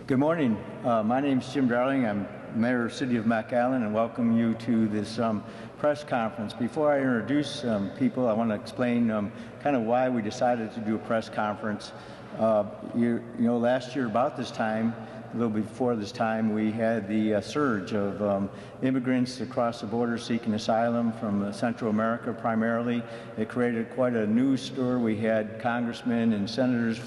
Good morning. My name is Jim Darling. I'm Mayor of the City of McAllen, and welcome you to this press conference. Before I introduce people, I want to explain kind of why we decided to do a press conference. You know, last year about this time, a little before this time, we had the surge of immigrants across the border seeking asylum from Central America primarily. It created quite a news stir. We had congressmen and senators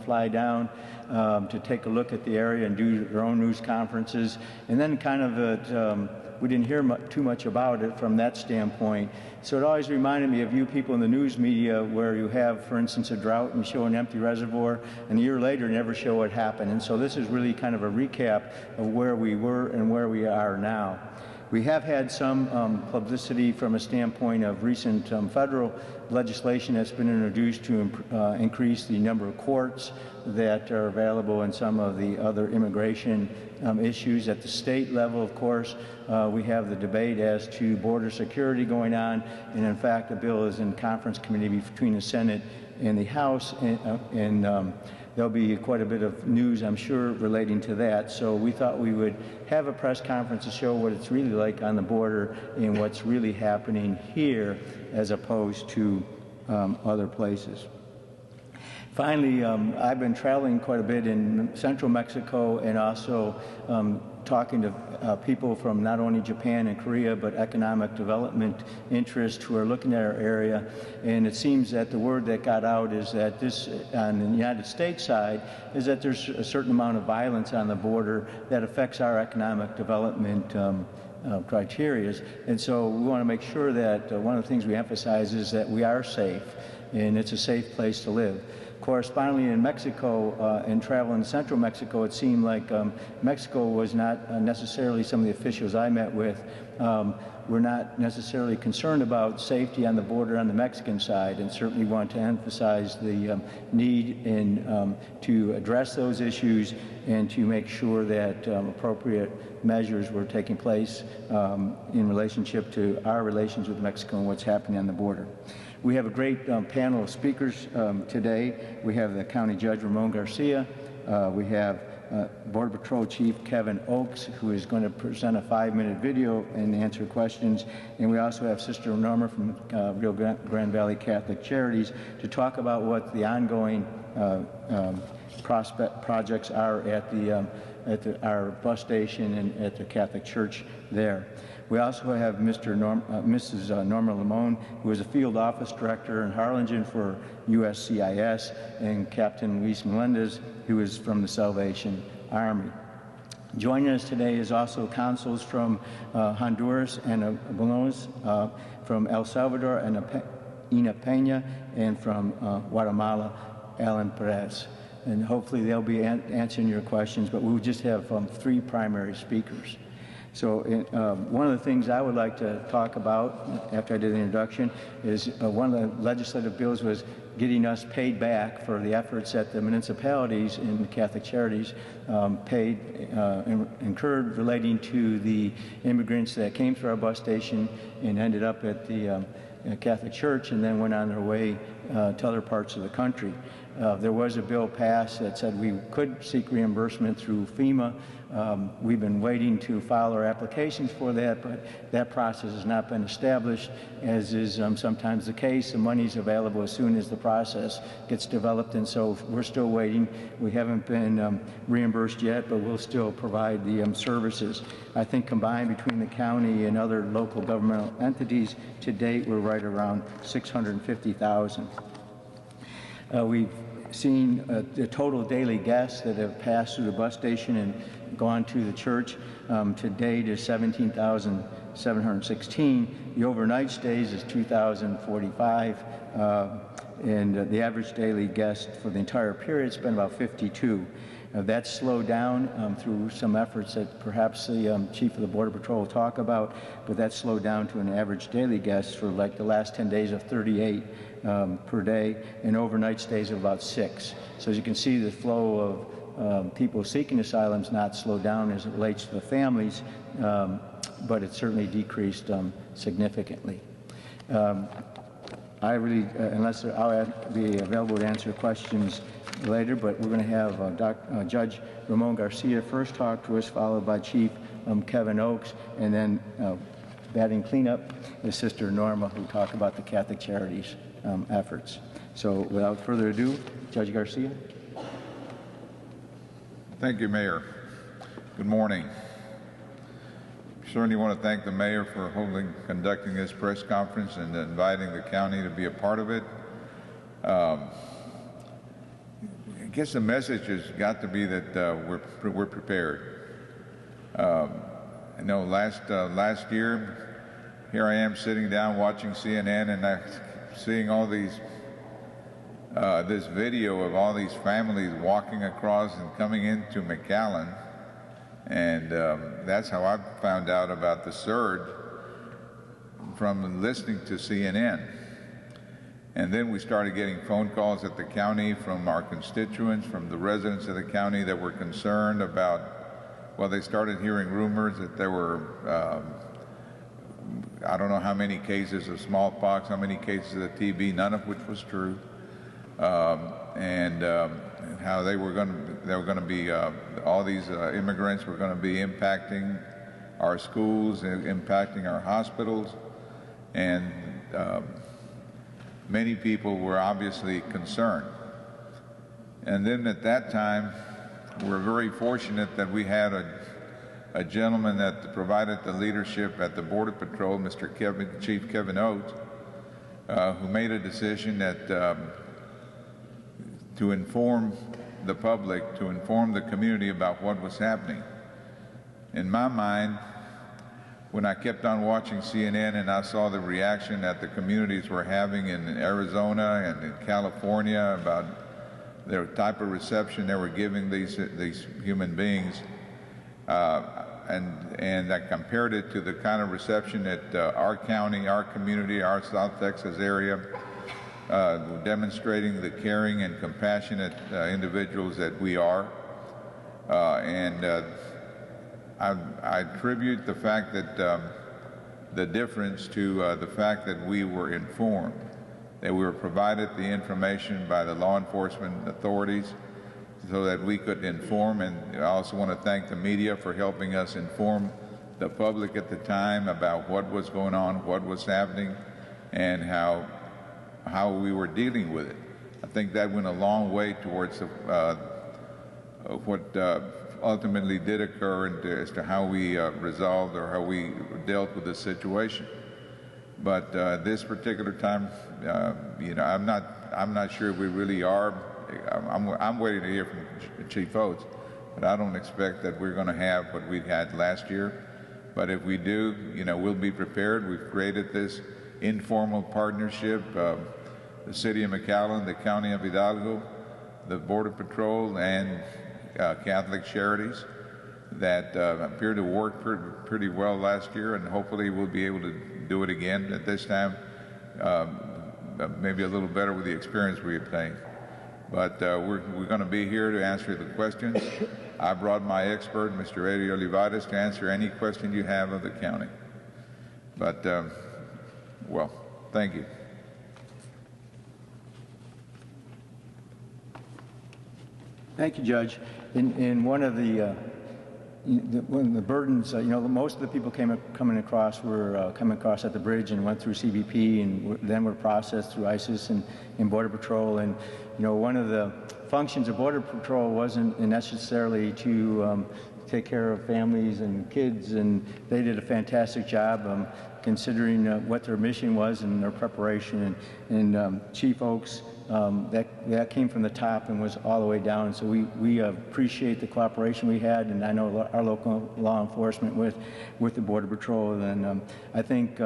fly down to take a look at the area and do their own news conferences. And then kind of we didn't hear too much about it from that standpoint. So it always reminded me of you people in the news media where you have, for instance, a drought and you show an empty reservoir, and a year later never show what happened. And so this is really kind of a recap of where we were and where we are now. We have had some publicity from a standpoint of recent federal legislation that's been introduced to increase the number of courts that are available in some of the other immigration issues. At the state level, of course, we have the debate as to border security going on, and in fact, the bill is in conference committee between the Senate and the House, and there'll be quite a bit of news, I'm sure, relating to that. So we thought we would have a press conference to show what it's really like on the border and what's really happening here as opposed to other places. Finally, I've been traveling quite a bit in central Mexico and also talking to people from not only Japan and Korea, but economic development interests who are looking at our area. And it seems that the word that got out is that this, on the United States side, is that there's a certain amount of violence on the border that affects our economic development criteria. And so we want to make sure that one of the things we emphasize is that we are safe, and it's a safe place to live. Correspondingly, in Mexico and travel in central Mexico, it seemed like Mexico was not necessarily, some of the officials I met with, were not necessarily concerned about safety on the border on the Mexican side, and certainly want to emphasize the need to address those issues and to make sure that appropriate measures were taking place in relationship to our relations with Mexico and what's happening on the border. We have a great panel of speakers today. We have the County Judge Ramon Garcia. We have Border Patrol Chief Kevin Oakes, who is going to present a 5-minute video and answer questions. And we also have Sister Norma from Rio Grande Valley Catholic Charities to talk about what the ongoing projects are at our bus station and at the Catholic Church there. We also have Mrs. Norma Ramon, who is a field office director in Harlingen for USCIS, and Captain Luis Melendez, who is from the Salvation Army. Joining us today is also consuls from Honduras and Bolaños, from El Salvador and Ina Peña, and from Guatemala, Alan Perez. And hopefully they'll be answering your questions, but we'll just have 3 primary speakers. So one of the things I would like to talk about after I did the introduction is one of the legislative bills was getting us paid back for the efforts that the municipalities and the Catholic Charities incurred relating to the immigrants that came through our bus station and ended up at the Catholic Church and then went on their way to other parts of the country. There was a bill passed that said we could seek reimbursement through FEMA. We've been waiting to file our applications for that, but that process has not been established, as is sometimes the case. The money's available as soon as the process gets developed, and so we're still waiting. We haven't been reimbursed yet, but we'll still provide the services. I think combined between the county and other local governmental entities, to date we're right around $650,000. We've seen the total daily guests that have passed through the bus station and gone to the church to date is 17,716. The overnight stays is 2,045, and the average daily guest for the entire period has been about 52. That's slowed down through some efforts that perhaps the Chief of the Border Patrol will talk about, but that's slowed down to an average daily guest for like the last 10 days of 38 per day, and overnight stays of about 6. So as you can see, the flow of people seeking asylum is not slowed down as it relates to the families, but it's certainly decreased significantly. I really, unless I'll be available to answer questions later, but we're going to have Judge Ramon Garcia first talk to us, followed by Chief Kevin Oakes, and then batting cleanup is Sister Norma, who talk about the Catholic Charities efforts. So without further ado, Judge Garcia. Thank you, Mayor. Good morning. Certainly want to thank the Mayor for conducting this press conference and inviting the county to be a part of it. I guess the message has got to be that we're prepared. I know last year, here I am sitting down watching CNN, and I'm seeing all these this video of all these families walking across and coming into McAllen, and that's how I found out about the surge, from listening to CNN. And then we started getting phone calls at the county from our constituents, from the residents of the county that were concerned about, well, they started hearing rumors that there were, I don't know how many cases of smallpox, how many cases of TB, none of which was true, and how they were going to be, all these immigrants were going to be impacting our schools and impacting our hospitals, and many people were obviously concerned. And then at that time, we're very fortunate that we had a gentleman that provided the leadership at the Border Patrol, Chief Kevin Oakes, who made a decision that to inform the public, to inform the community about what was happening. In my mind, when I kept on watching CNN and I saw the reaction that the communities were having in Arizona and in California about the type of reception they were giving these human beings, and I compared it to the kind of reception that our county, our community, our South Texas area, demonstrating the caring and compassionate individuals that we are, I attribute the fact that the difference to the fact that we were informed, that we were provided the information by the law enforcement authorities so that we could inform. And I also want to thank the media for helping us inform the public at the time about what was going on, what was happening, and how we were dealing with it. I think that went a long way towards what ultimately did occur as to how we resolved or how we dealt with the situation. But this particular time, you know, I'm not sure we really are. I'm waiting to hear from Chief Oates, but I don't expect that we're going to have what we had last year. But if we do, you know, we'll be prepared. We've created this informal partnership, the City of McAllen, the County of Hidalgo, the Border Patrol, and Catholic Charities that appeared to work pretty well last year, and hopefully we'll be able to do it again at this time, maybe a little better with the experience we obtained. But we're going to be here to answer the questions. I brought my expert, Mr. Eddie Olivares, to answer any question you have of the county. But, well, thank you. Thank you, Judge. In one of the burdens, you know, most of the people coming across were coming across at the bridge and went through CBP and then were processed through ISIS and Border Patrol. And, you know, one of the functions of Border Patrol wasn't necessarily to take care of families and kids, and they did a fantastic job considering what their mission was and their preparation. And Chief Oakes, that came from the top and was all the way down. And so we appreciate the cooperation we had, and I know our local law enforcement with the Border Patrol. And I think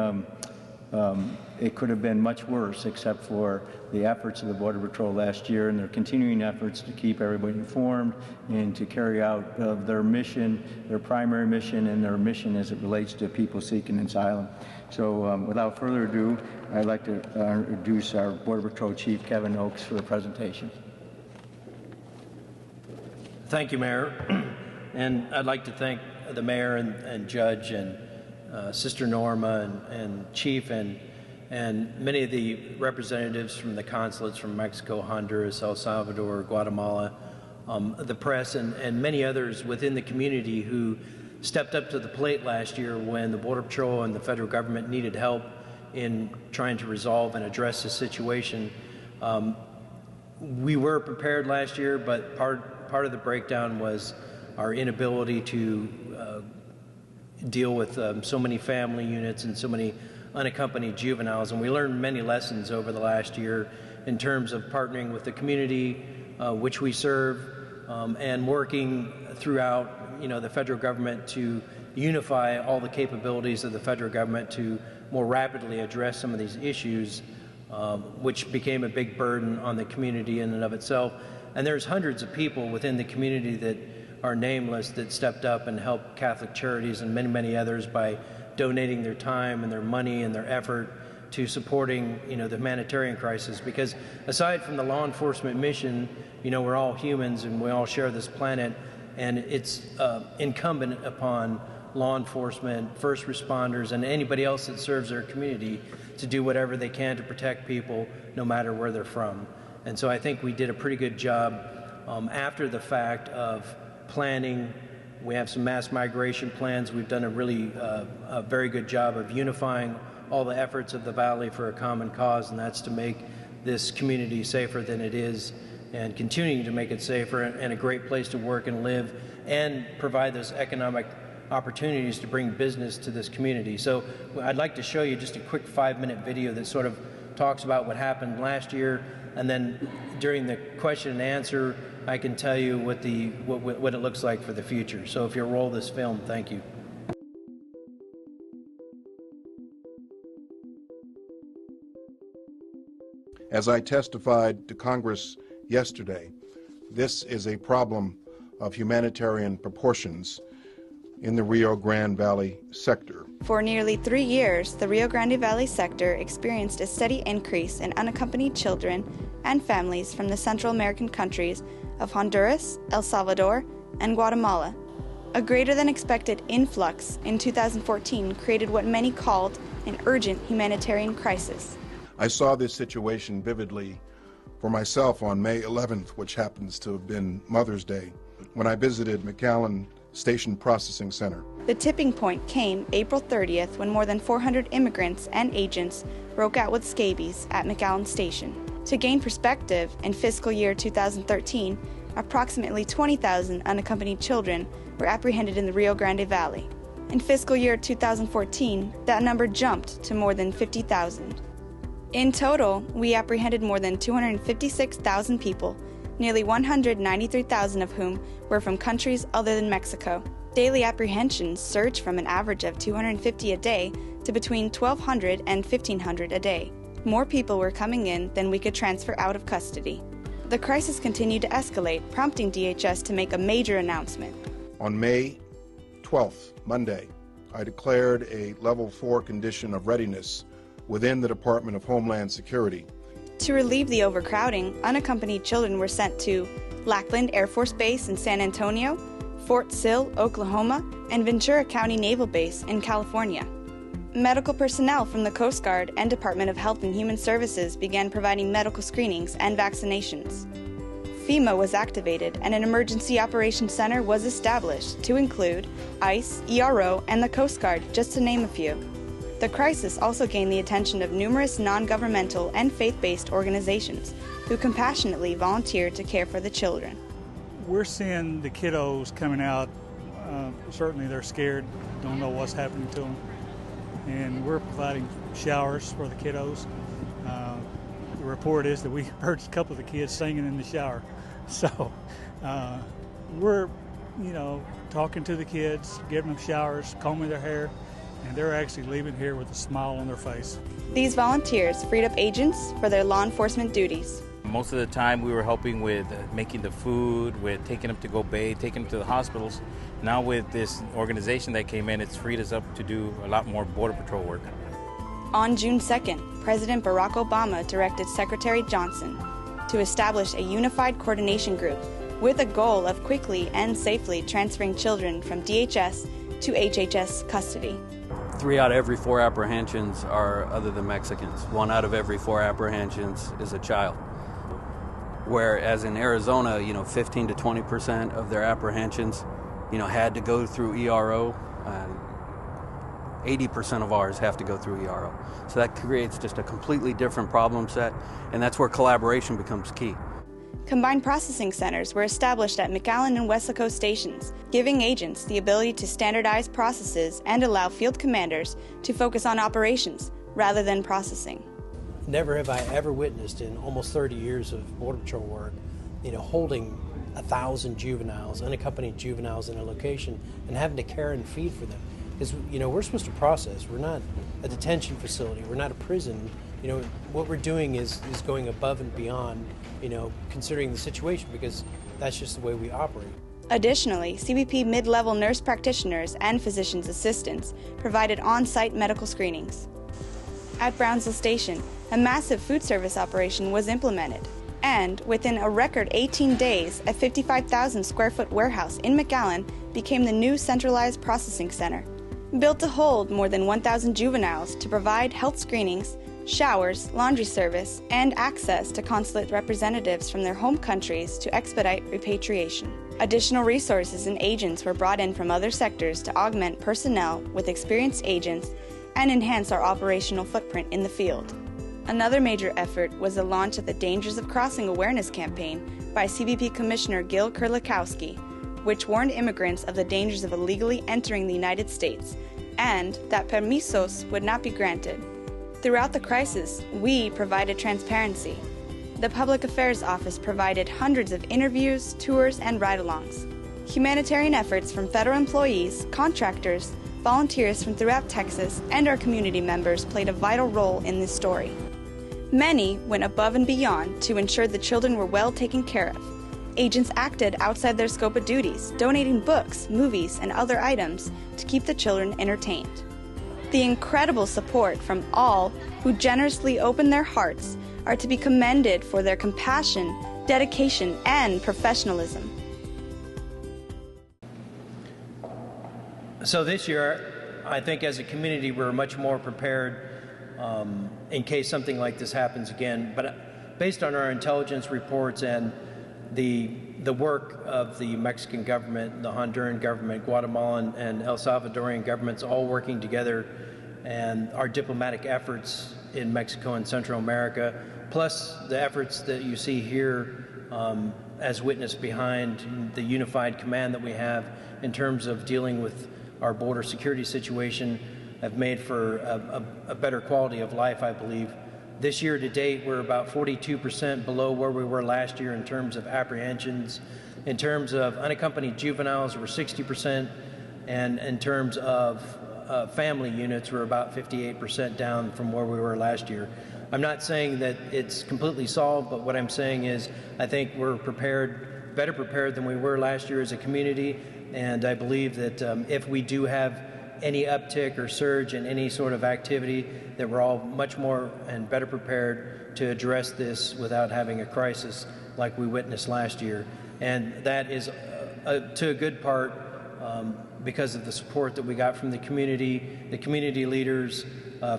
it could have been much worse except for the efforts of the Border Patrol last year and their continuing efforts to keep everybody informed and to carry out their mission, their primary mission, and their mission as it relates to people seeking asylum. So without further ado, I'd like to introduce our Border Patrol Chief, Kevin Oakes, for the presentation. Thank you, Mayor. And I'd like to thank the Mayor and Judge and Sister Norma and Chief and and many of the representatives from the consulates from Mexico, Honduras, El Salvador, Guatemala, the press, and many others within the community who stepped up to the plate last year when the Border Patrol and the federal government needed help in trying to resolve and address the situation. We were prepared last year, but part of the breakdown was our inability to deal with so many family units and so many unaccompanied juveniles, and we learned many lessons over the last year in terms of partnering with the community which we serve, and working throughout the federal government to unify all the capabilities of the federal government to more rapidly address some of these issues, which became a big burden on the community in and of itself. And there's hundreds of people within the community that are nameless that stepped up and helped Catholic Charities and many, many others by donating their time and their money and their effort to supporting the humanitarian crisis. Because aside from the law enforcement mission, we're all humans and we all share this planet, and it's incumbent upon law enforcement, first responders, and anybody else that serves their community to do whatever they can to protect people no matter where they're from. And so I think we did a pretty good job after the fact of planning. We have some mass migration plans. We've done a really a very good job of unifying all the efforts of the Valley for a common cause, and that's to make this community safer than it is, and continuing to make it safer and a great place to work and live, and provide those economic opportunities to bring business to this community. So I'd like to show you just a quick 5-minute video that sort of talks about what happened last year, and then during the question and answer, I can tell you what it looks like for the future. So if you'll roll this film, thank you. As I testified to Congress yesterday, this is a problem of humanitarian proportions in the Rio Grande Valley sector. For nearly 3 years, the Rio Grande Valley sector experienced a steady increase in unaccompanied children and families from the Central American countries of Honduras, El Salvador, and Guatemala. A greater than expected influx in 2014 created what many called an urgent humanitarian crisis. I saw this situation vividly for myself on May 11th, which happens to have been Mother's Day, when I visited McAllen Station Processing Center. The tipping point came April 30th when more than 400 immigrants and agents broke out with scabies at McAllen Station. To gain perspective, in fiscal year 2013, approximately 20,000 unaccompanied children were apprehended in the Rio Grande Valley. In fiscal year 2014, that number jumped to more than 50,000. In total, we apprehended more than 256,000 people, nearly 193,000 of whom were from countries other than Mexico. Daily apprehensions surged from an average of 250 a day to between 1,200 and 1,500 a day. More people were coming in than we could transfer out of custody. The crisis continued to escalate, prompting DHS to make a major announcement. On May 12th, Monday, I declared a level 4 condition of readiness within the Department of Homeland Security. To relieve the overcrowding, unaccompanied children were sent to Lackland Air Force Base in San Antonio, Fort Sill, Oklahoma, and Ventura County Naval Base in California. Medical personnel from the Coast Guard and Department of Health and Human Services began providing medical screenings and vaccinations. FEMA was activated and an emergency operations center was established to include ICE, ERO, and the Coast Guard, just to name a few. The crisis also gained the attention of numerous non-governmental and faith-based organizations who compassionately volunteered to care for the children. We're seeing the kiddos coming out. Certainly they're scared, don't know what's happening to them. And we're providing showers for the kiddos. The report is that we heard a couple of the kids singing in the shower. So we're, talking to the kids, giving them showers, combing their hair, and they're actually leaving here with a smile on their face. These volunteers freed up agents for their law enforcement duties. Most of the time we were helping with making the food, with taking them to go bathe, taking them to the hospitals. Now with this organization that came in, it's freed us up to do a lot more Border Patrol work. On June 2nd, President Barack Obama directed Secretary Johnson to establish a unified coordination group with a goal of quickly and safely transferring children from DHS to HHS custody. 3 out of every 4 apprehensions are other than Mexicans. 1 out of every 4 apprehensions is a child. Whereas in Arizona, 15 to 20% of their apprehensions, had to go through ERO. 80% of ours have to go through ERO. So that creates just a completely different problem set, and that's where collaboration becomes key. Combined processing centers were established at McAllen and Weslaco stations, giving agents the ability to standardize processes and allow field commanders to focus on operations rather than processing. Never have I ever witnessed in almost 30 years of Border Patrol work, holding 1,000 juveniles, unaccompanied juveniles in a location and having to care and feed for them. Because, we're supposed to process. We're not a detention facility. We're not a prison. What we're doing is going above and beyond, considering the situation, because that's just the way we operate. Additionally, CBP mid-level nurse practitioners and physician's assistants provided on-site medical screenings. At Brownsville Station, a massive food service operation was implemented, and within a record 18 days, a 55,000 square foot warehouse in McAllen became the new centralized processing center. Built to hold more than 1,000 juveniles to provide health screenings, showers, laundry service, and access to consulate representatives from their home countries to expedite repatriation. Additional resources and agents were brought in from other sectors to augment personnel with experienced agents and enhance our operational footprint in the field. Another major effort was the launch of the Dangers of Crossing awareness campaign by CBP Commissioner Gil Kurlikowski, which warned immigrants of the dangers of illegally entering the United States and that permisos would not be granted. Throughout the crisis, we provided transparency. The Public Affairs Office provided hundreds of interviews, tours, and ride-alongs. Humanitarian efforts from federal employees, contractors, volunteers from throughout Texas, and our community members played a vital role in this story. Many went above and beyond to ensure the children were well taken care of. Agents acted outside their scope of duties, donating books, movies, and other items to keep the children entertained. The incredible support from all who generously opened their hearts are to be commended for their compassion, dedication, and professionalism. So this year, I think as a community, we're much more prepared in case something like this happens again. But based on our intelligence reports and the work of the Mexican government, the Honduran government, Guatemalan and El Salvadorian governments all working together, and our diplomatic efforts in Mexico and Central America, plus the efforts that you see here as witness behind the unified command that we have in terms of dealing with our border security situation, have made for a better quality of life, I believe. This year to date, we're about 42% below where we were last year in terms of apprehensions. In terms of unaccompanied juveniles, we're 60%, and in terms of family units, we're about 58% down from where we were last year. I'm not saying that it's completely solved, but what I'm saying is I think we're prepared, better prepared than we were last year as a community, and I believe that if we do have any uptick or surge in any sort of activity, that we're all much more and better prepared to address this without having a crisis like we witnessed last year. And that is, to a good part, because of the support that we got from the community leaders,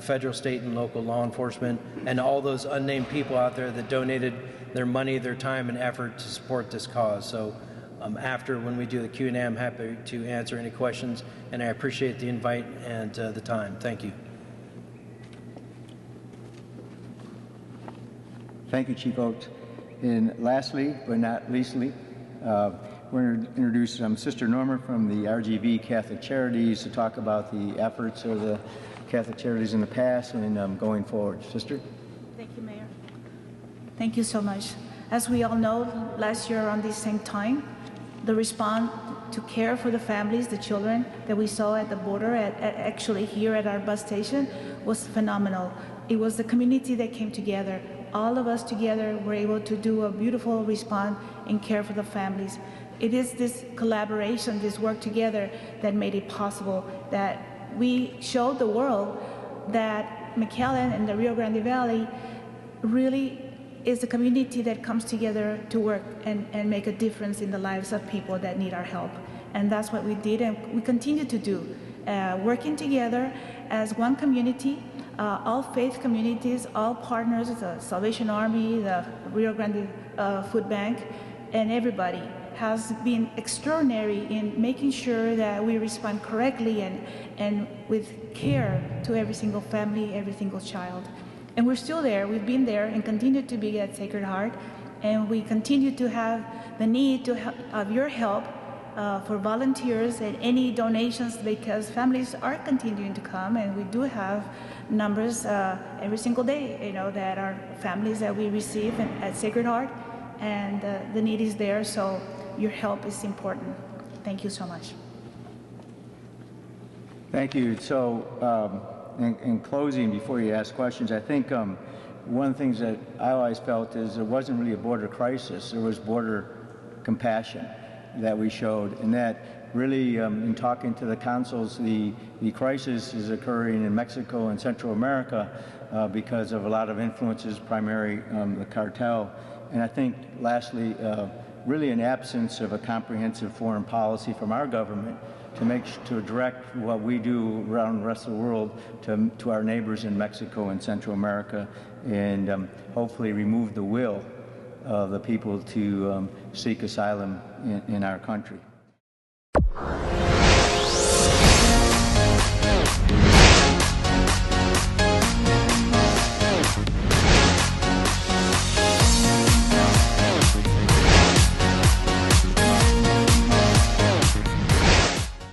federal, state, and local law enforcement, and all those unnamed people out there that donated their money, their time, and effort to support this cause. So when we do the Q&A, I'm happy to answer any questions, and I appreciate the invite and the time. Thank you. Thank you, Chief Oates. And lastly, but not leastly, we're going to introduce Sister Norma from the RGV Catholic Charities to talk about the efforts of the Catholic Charities in the past and going forward. Sister? Thank you, Mayor. Thank you so much. As we all know, last year around this same time, the response to care for the families, the children that we saw at the border, actually here at our bus station, was phenomenal. It was the community that came together. All of us together were able to do a beautiful response and care for the families. It is this collaboration, this work together that made it possible, that we showed the world that McAllen and the Rio Grande Valley really is a community that comes together to work and make a difference in the lives of people that need our help. And that's what we did and we continue to do. working together as one community, all faith communities, all partners, the Salvation Army, the Rio Grande Food Bank, and everybody has been extraordinary in making sure that we respond correctly and with care to every single family, every single child. And we're still there. We've been there and continue to be at Sacred Heart. And we continue to have the need of your help for volunteers and any donations, because families are continuing to come, and we do have numbers every single day, that are families that we receive at Sacred Heart, and the need is there, so your help is important. Thank you so much. Thank you. So in closing, before you ask questions, I think one of the things that I always felt is there wasn't really a border crisis. There was border compassion that we showed, and that really, in talking to the consuls, the crisis is occurring in Mexico and Central America because of a lot of influences, primarily the cartel. And I think, lastly, really an absence of a comprehensive foreign policy from our government to direct what we do around the rest of the world to our neighbors in Mexico and Central America, and hopefully remove the will of the people to seek asylum in our country.